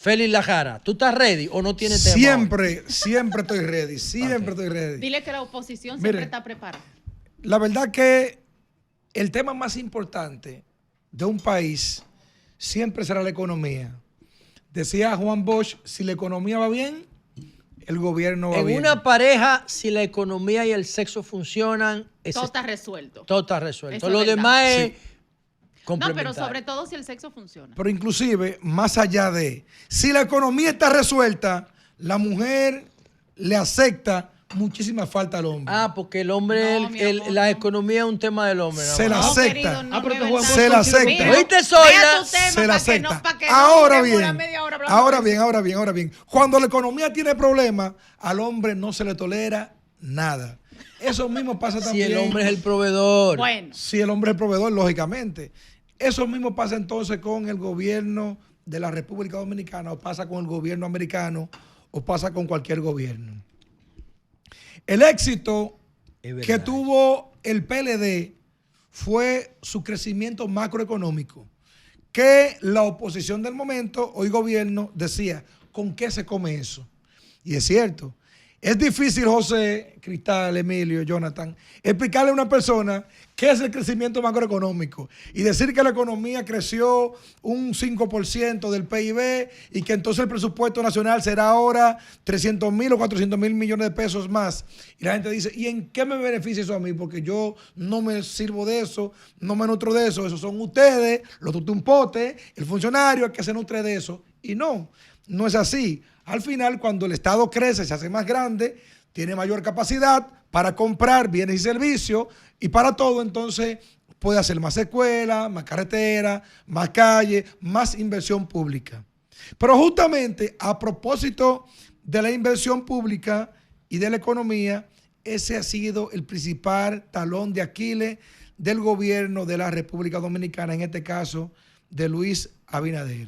Félix Lajara, ¿tú estás ready o no tienes temor? Siempre estoy ready. Siempre estoy ready. Dile que la oposición siempre Mire, está preparada. La verdad que el tema más importante de un país siempre será la economía. Decía Juan Bosch, si la economía va bien, el gobierno va bien. En una pareja, si la economía y el sexo funcionan, Todo está resuelto. Todo está resuelto. Eso es Lo verdad. demás es Sí. No, complementario. pero sobre todo si el sexo funciona. Pero inclusive, más allá de, si la economía está resuelta, la mujer le acepta muchísima falta al hombre. Ah, porque el hombre, No, mi amor, la no. economía es un tema del hombre. Se la No, acepta. querido, no, pero no que es Juan verdad. Se la acepta. Mira, ¿Oíste, vea Zoila? tu tema Se la para que acepta. no, para que no Ahora duremos una bien, media hora hablando de eso. ahora bien. Cuando la economía tiene problemas, al hombre no se le tolera nada. Eso mismo pasa Si también. el hombre es el proveedor. Bueno, Si el hombre es el proveedor, lógicamente. Eso mismo pasa entonces con el gobierno de la República Dominicana, o pasa con el gobierno americano, o pasa con cualquier gobierno. El éxito Es verdad. que tuvo el PLD fue su crecimiento macroeconómico, que la oposición del momento, hoy gobierno, decía, ¿con qué se come eso? Y es cierto. Es difícil, José, Cristal, Emilio, Jonathan, explicarle a una persona qué es el crecimiento macroeconómico y decir que la economía creció un 5% del PIB y que entonces el presupuesto nacional será ahora 300.000 o 400.000 millones de pesos más. Y la gente dice, ¿y en qué me beneficia eso a mí? Porque yo no me sirvo de eso, no me nutro de eso, esos son ustedes, los tutumpotes, el funcionario, el que se nutre de eso. Y no es así. Al final, cuando el Estado crece, se hace más grande, tiene mayor capacidad para comprar bienes y servicios y para todo, entonces puede hacer más escuelas, más carreteras, más calles, más inversión pública. Pero justamente a propósito de la inversión pública y de la economía, ese ha sido el principal talón de Aquiles del gobierno de la República Dominicana, en este caso de Luis Abinader.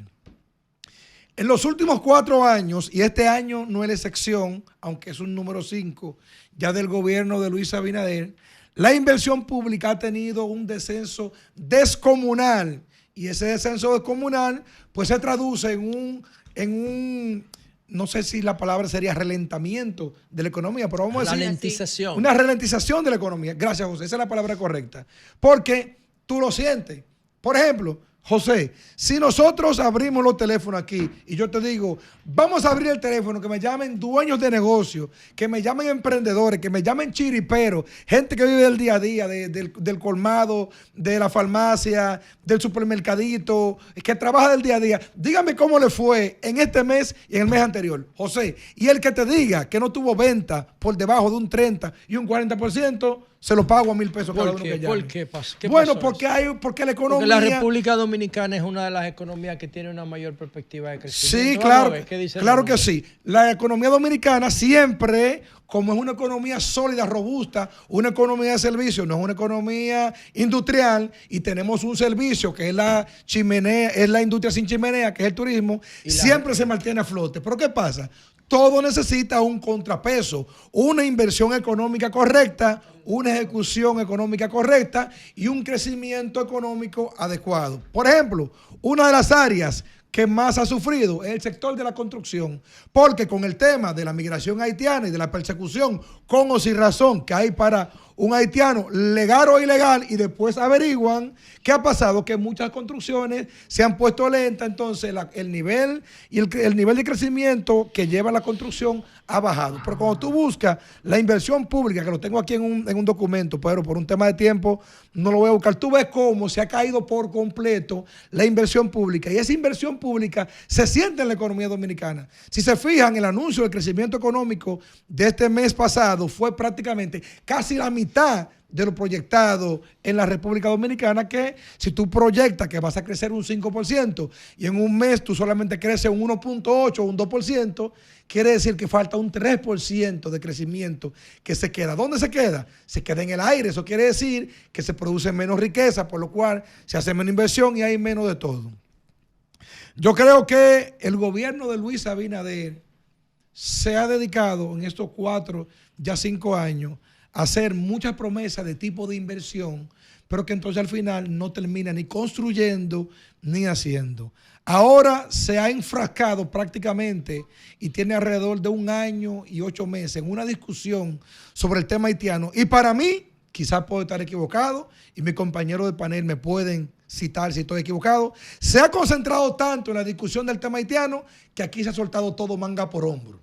En los últimos 4 años, y este año no es la excepción, aunque es un número 5 ya del gobierno de Luis Abinader, la inversión pública ha tenido un descenso descomunal. Y ese descenso descomunal pues se traduce en un no sé si la palabra sería relentamiento de la economía, pero vamos a decir Ralentización. una ralentización de la economía. Gracias, José, esa es la palabra correcta. Porque tú lo sientes. Por ejemplo, José, si nosotros abrimos los teléfonos aquí y yo te digo, vamos a abrir el teléfono, que me llamen dueños de negocios, que me llamen emprendedores, que me llamen chiriperos, gente que vive del día a día, del colmado, de la farmacia, del supermercadito, que trabaja del día a día, dígame cómo le fue en este mes y en el mes anterior, José. Y el que te diga que no tuvo venta por debajo de un 30 y un 40%, se lo pago a 1,000 pesos cada uno que llame. ¿Por qué? Bueno, pasó porque eso? porque la economía... Porque la República Dominicana es una de las economías que tiene una mayor perspectiva de crecimiento. Sí, Vamos a claro, ver qué dice claro la que nota. sí. La economía dominicana siempre, como es una economía sólida, robusta, una economía de servicios, no es una economía industrial, y tenemos un servicio que es la chimenea, es la industria sin chimenea, que es el turismo, siempre se mantiene a flote. Pero ¿qué pasa? Todo necesita un contrapeso, una inversión económica correcta, una ejecución económica correcta y un crecimiento económico adecuado. Por ejemplo, una de las áreas que más ha sufrido es el sector de la construcción, porque con el tema de la migración haitiana y de la persecución con o sin razón que hay para un haitiano, legal o ilegal, y después averiguan qué ha pasado, que muchas construcciones se han puesto lentas, entonces el nivel y el nivel de crecimiento que lleva la construcción ha bajado. Pero cuando tú buscas la inversión pública, que lo tengo aquí en un documento, pero por un tema de tiempo no lo voy a buscar, tú ves cómo se ha caído por completo la inversión pública, y esa inversión pública se siente en la economía dominicana. Si se fijan, el anuncio del crecimiento económico de este mes pasado fue prácticamente casi la mitad de lo proyectado en la República Dominicana, que si tú proyectas que vas a crecer un 5% y en un mes tú solamente creces un 1.8 o un 2%, quiere decir que falta un 3% de crecimiento que se queda. ¿Dónde se queda? Se queda en el aire. Eso quiere decir que se produce menos riqueza, por lo cual se hace menos inversión y hay menos de todo. Yo creo que el gobierno de Luis Abinader se ha dedicado en estos 4, ya 5 años, hacer muchas promesas de tipo de inversión, pero que entonces al final no termina ni construyendo ni haciendo. Ahora se ha enfrascado prácticamente y tiene alrededor de 1 año y 8 meses en una discusión sobre el tema haitiano. Y para mí, quizás puedo estar equivocado y mis compañeros de panel me pueden citar si estoy equivocado, se ha concentrado tanto en la discusión del tema haitiano que aquí se ha soltado todo manga por hombro.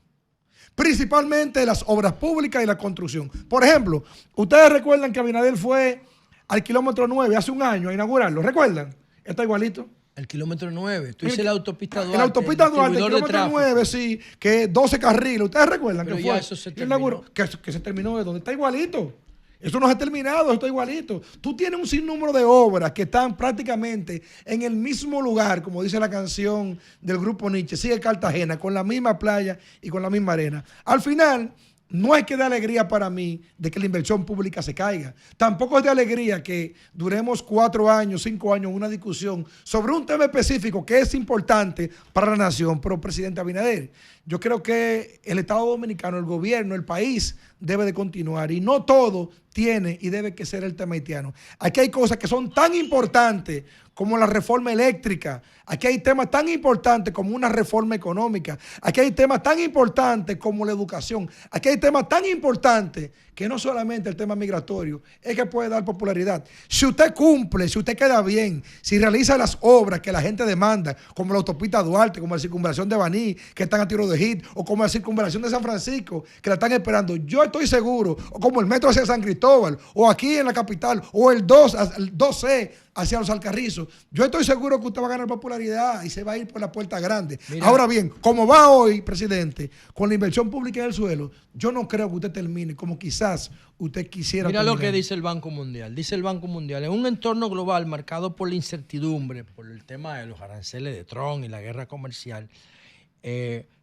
Principalmente las obras públicas y la construcción. Por ejemplo, ustedes recuerdan que Abinader fue al kilómetro 9 hace 1 año a inaugurarlo. ¿Recuerdan? Está igualito. El kilómetro 9. Tú dices la autopista Duarte. La autopista Duarte, el distribuidor kilómetro 9, sí, que 12 carriles. ¿Ustedes recuerdan Pero que ya fue? eso se terminó. Que se terminó de donde está igualito. Eso no se ha terminado, eso está igualito. Tú tienes un sinnúmero de obras que están prácticamente en el mismo lugar, como dice la canción del grupo Nietzsche, sigue Cartagena, con la misma playa y con la misma arena. Al final, no hay que dar alegría para mí de que la inversión pública se caiga. Tampoco es de alegría que duremos 4 años, 5 años en una discusión sobre un tema específico que es importante para la nación. Pero, presidente Abinader, yo creo que el Estado Dominicano, el gobierno, el país debe de continuar y no todo tiene y debe que ser el tema haitiano. Aquí hay cosas que son tan importantes como la reforma eléctrica. Aquí hay temas tan importantes como una reforma económica. Aquí hay temas tan importantes como la educación. Aquí hay temas tan importantes que no solamente el tema migratorio es que puede dar popularidad. Si usted cumple, si usted queda bien, si realiza las obras que la gente demanda, como la autopista Duarte, como la circunvalación de Baní, que están a tiro de hit, o como la circunvalación de San Francisco, que la están esperando, yo estoy seguro, o como el metro hacia San Cristóbal, o aquí en la capital, o el 2C hacia los Alcarrizos, yo estoy seguro que usted va a ganar popularidad y se va a ir por la puerta grande. Mira. Ahora bien, como va hoy, presidente, con la inversión pública en el suelo, yo no creo que usted termine como quizás usted quisiera. Mira terminar. lo que dice el Banco Mundial. Dice el Banco Mundial, en un entorno global marcado por la incertidumbre, por el tema de los aranceles de Trump y la guerra comercial,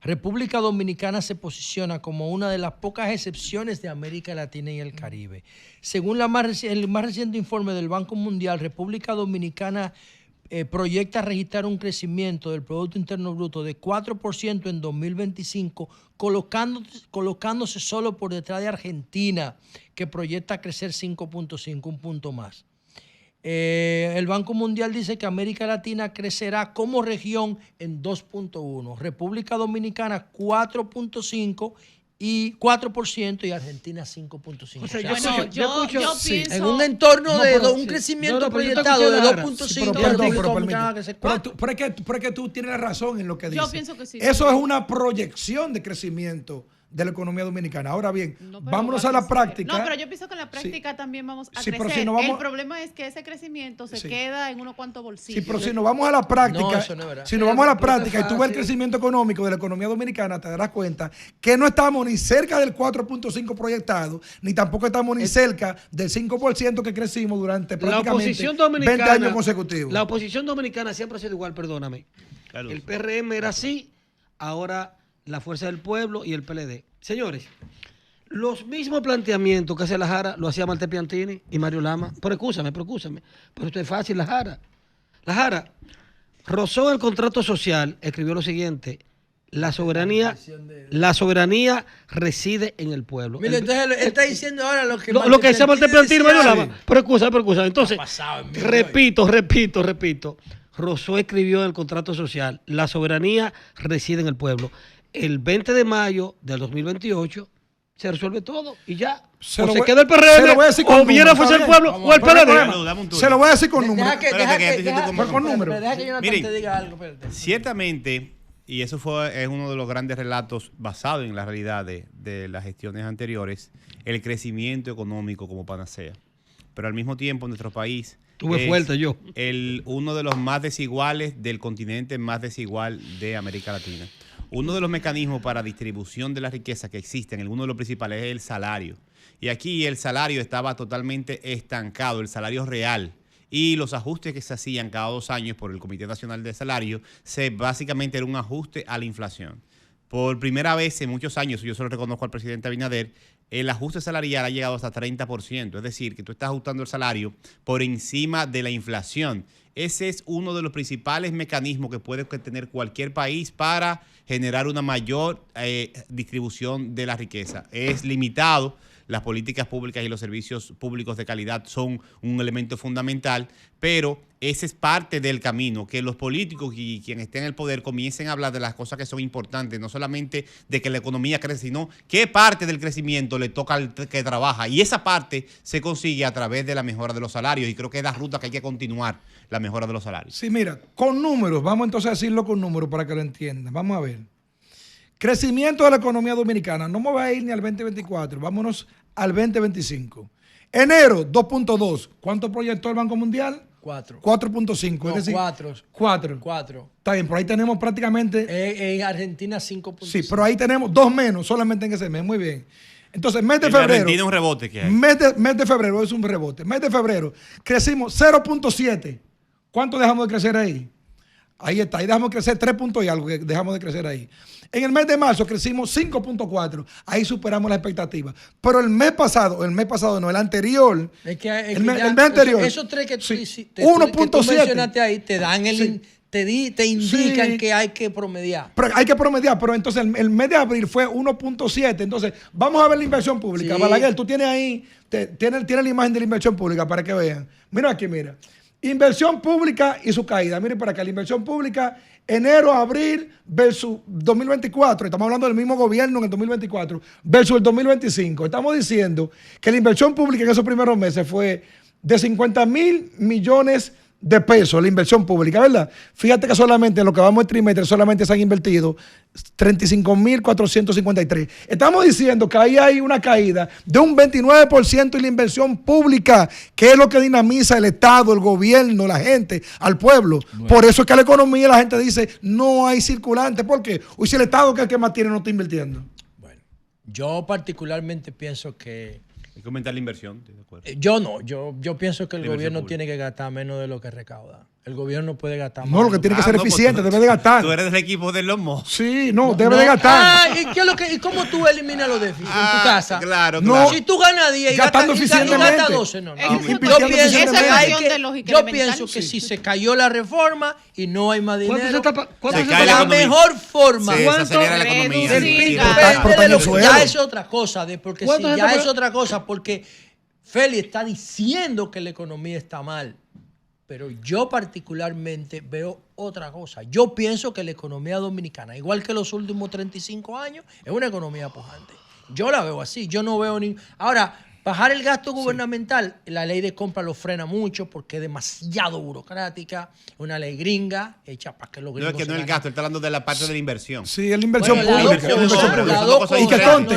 República Dominicana se posiciona como una de las pocas excepciones de América Latina y el Caribe. Según el más reciente informe del Banco Mundial, República Dominicana proyecta registrar un crecimiento del Producto Interno Bruto de 4% en 2025, colocándose solo por detrás de Argentina, que proyecta crecer 5.5, un punto más. El Banco Mundial dice que América Latina crecerá como región en 2.1, República Dominicana 4.5 y 4% y Argentina 5.5. O sea, yo pienso... En un entorno de un crecimiento proyectado de 2.5, pero es que tú tienes razón en lo que dices. Yo pienso que sí. Eso es una proyección de crecimiento de la economía dominicana. Ahora bien, vámonos a la práctica. No, pero yo pienso que en la práctica también vamos a Sí, crecer. pero si no vamos... El problema es que ese crecimiento se queda en unos cuantos bolsillos. Sí, pero si nos vamos a la práctica, No, eso no es verdad. si nos vamos a la práctica y tú ves el crecimiento económico de la economía dominicana, te darás cuenta que no estamos ni cerca del 4.5 proyectado, ni tampoco estamos ni cerca del 5% que crecimos durante prácticamente 20 años consecutivos. La oposición dominicana siempre ha sido igual, perdóname. Carlos. El PRM era así, ahora la Fuerza del Pueblo y el PLD. Señores, los mismos planteamientos que hace la Jara lo hacía Marte Piantini y Mario Lama. Pero escúchame. Pero esto es fácil, la Jara. La Jara rozó el contrato social, escribió lo siguiente: la soberanía reside en el pueblo. Mira, entonces él está diciendo ahora lo que decía Marte Piantini y Mario Lama. Pero escúchame. Entonces, repito. Rousseau escribió en el contrato social: la soberanía reside en el pueblo. El 20 de mayo del 2028 se resuelve todo y ya. Se queda el PRM, o viene a Fuerza del Pueblo, o el PLD. Se lo voy a decir con números. Con números. Deja que Jonathan te diga algo. Ciertamente, y eso es uno de los grandes relatos basados en la realidad de las gestiones anteriores, el crecimiento económico como panacea. Pero al mismo tiempo nuestro país es uno de los más desiguales del continente más desigual de América Latina. Uno de los mecanismos para distribución de la riqueza que existen, uno de los principales es el salario. Y aquí el salario estaba totalmente estancado, el salario real. Y los ajustes que se hacían cada 2 años por el Comité Nacional de Salario, básicamente era un ajuste a la inflación. Por primera vez en muchos años, yo se lo reconozco al presidente Abinader, el ajuste salarial ha llegado hasta 30%. Es decir, que tú estás ajustando el salario por encima de la inflación. ese es uno de los principales mecanismos que puede tener cualquier país para generar una mayor distribución de la riqueza. Es limitado. Las políticas públicas y los servicios públicos de calidad son un elemento fundamental, pero ese es parte del camino, que los políticos y quienes estén en el poder comiencen a hablar de las cosas que son importantes, no solamente de que la economía crece, sino qué parte del crecimiento le toca al que trabaja. Y esa parte se consigue a través de la mejora de los salarios, y creo que es la ruta que hay que continuar, la mejora de los salarios. Sí, mira, con números, vamos entonces a decirlo con números para que lo entiendan. Vamos a ver. Crecimiento de la economía dominicana, no me voy a ir ni al 2024, vámonos al 2025. Enero, 2.2. ¿Cuánto proyectó el Banco Mundial? 4. 4.5. No, es decir, 4. 4. Está bien, pero ahí tenemos prácticamente... En Argentina 5.5. Sí, pero ahí tenemos 2 menos solamente en ese mes. Muy bien. Entonces, mes de En febrero... Argentina un rebote que hay. Mes de febrero es un rebote. Mes de febrero crecimos 0.7. ¿Cuánto dejamos de crecer ahí? Ahí está, ahí dejamos de crecer 3 puntos y algo que dejamos de crecer ahí. En el mes de marzo crecimos 5.4, ahí superamos la expectativa. Pero el mes pasado no, el anterior, el mes anterior. Esos tres que tú, sí, que tú 1.7. mencionaste ahí te dan Sí. te indican Sí. que hay que promediar. Pero hay que promediar, pero entonces el mes de abril fue 1.7. Entonces, vamos a ver la inversión pública. Sí. Balaguer, tú tienes ahí, tienes la imagen de la inversión pública para que vean. Mira aquí, mira. Inversión pública y su caída. Miren para acá, la inversión pública, enero, abril versus 2024. Estamos hablando del mismo gobierno en el 2024 versus el 2025. Estamos diciendo que la inversión pública en esos primeros meses fue de 50,000 millones de pesos, la inversión pública, ¿verdad? Fíjate que solamente en lo que vamos el trimestre solamente se han invertido 35,453. Estamos diciendo que ahí hay una caída de un 29% en la inversión pública, que es lo que dinamiza el Estado, el gobierno, la gente, al pueblo. Bueno. Por eso es que la economía, la gente dice, no hay circulante. ¿Por qué? Uy, si el Estado, que es el que más tiene, no está invirtiendo. Bueno, yo particularmente pienso que... Hay que aumentar la inversión, ¿de acuerdo? Yo pienso que el gobierno pública tiene que gastar menos de lo que recauda. El gobierno puede gastar más. No, lo que tiene que ser eficiente, debe de gastar. Tú eres del equipo de los mozos. Sí, debe de gastar. ¿Y cómo tú eliminas los déficits en tu casa? Claro. Si tú ganas 10 y gastas 12, no. Yo pienso que si se cayó la reforma y no hay más dinero, la mejor forma se acelera la economía. Ya es otra cosa, porque si ya es otra cosa, porque Feli está diciendo que la economía está mal. Pero yo particularmente veo otra cosa. Yo pienso que la economía dominicana, igual que los últimos 35 años, es una economía pujante. Yo la veo así. Yo no veo ni... Ahora, bajar el gasto gubernamental, la ley de compra lo frena mucho porque es demasiado burocrática. Una ley gringa hecha para que los gringos... No, es que no es el gasto, está hablando de la parte de la inversión. Sí, es la inversión pública. Y que conte,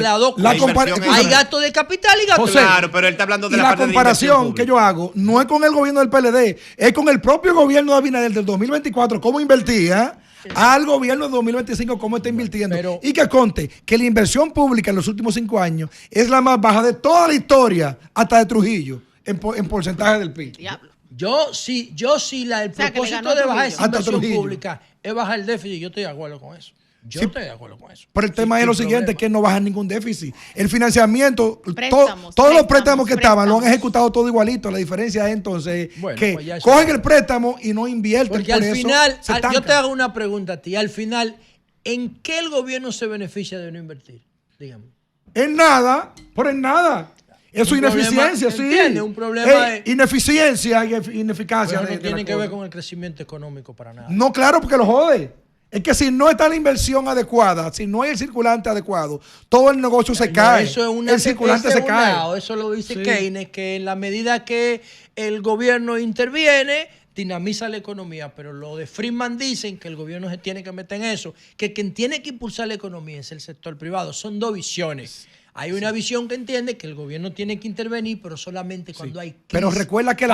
hay gasto de capital y gasto de... Claro, pero él está hablando de la parte de la inversión. La comparación que yo hago no es con el gobierno del PLD, es con el propio gobierno de Abinader del 2024, cómo invertía, al gobierno de 2025, cómo está invirtiendo. Y que conte que la inversión pública en los últimos 5 años es la más baja de toda la historia, hasta de Trujillo, en porcentaje del PIB. Diablo. El propósito de bajar esa inversión pública es bajar el déficit. Yo estoy de acuerdo con eso. Estoy de acuerdo con eso. Pero el tema es lo siguiente, que no bajan ningún déficit. El financiamiento, todos los préstamos que estaban, lo han ejecutado todo igualito. La diferencia es entonces que pues cogen el préstamo y no invierten. Porque al final, yo te hago una pregunta a ti. Al final, ¿en qué el gobierno se beneficia de no invertir? Dígame. En nada, por en nada. Es su ineficiencia, sí. ¿Entiendes? Un problema de ineficiencia y ineficacia. No tiene que ver con el crecimiento económico para nada. No, claro, porque lo jode. Es que si no está la inversión adecuada, si no hay el circulante adecuado, todo el negocio se cae. El circulante se cae. Eso lo dice Keynes, que en la medida que el gobierno interviene, dinamiza la economía. Pero lo de Friedman dicen que el gobierno se tiene que meter en eso, que quien tiene que impulsar la economía es el sector privado. Son dos visiones. Hay una visión que entiende que el gobierno tiene que intervenir, pero solamente cuando hay crisis. Pero recuerda que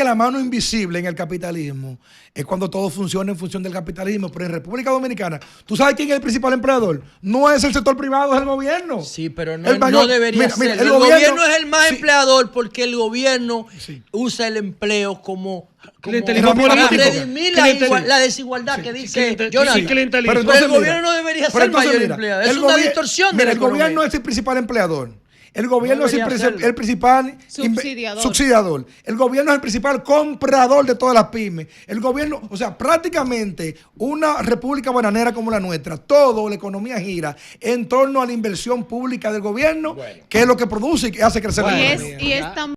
la mano invisible en el capitalismo es cuando todo funciona en función del capitalismo. Pero en República Dominicana, ¿tú sabes quién es el principal empleador? No es el sector privado, es el gobierno. Sí, pero no debería ser. El gobierno es el más empleador porque el gobierno usa el empleo como para redimir la desigualdad que dice Jonathan. Pero el gobierno no debería ser mayor empleador. Es una distorsión de la economía. El gobierno es el principal empleador. El gobierno es el principal subsidiador. El gobierno es el principal comprador de todas las pymes. El gobierno, o sea, prácticamente una república bananera como la nuestra, la economía gira en torno a la inversión pública del gobierno, que es lo que produce y que hace crecer la economía. Y es tan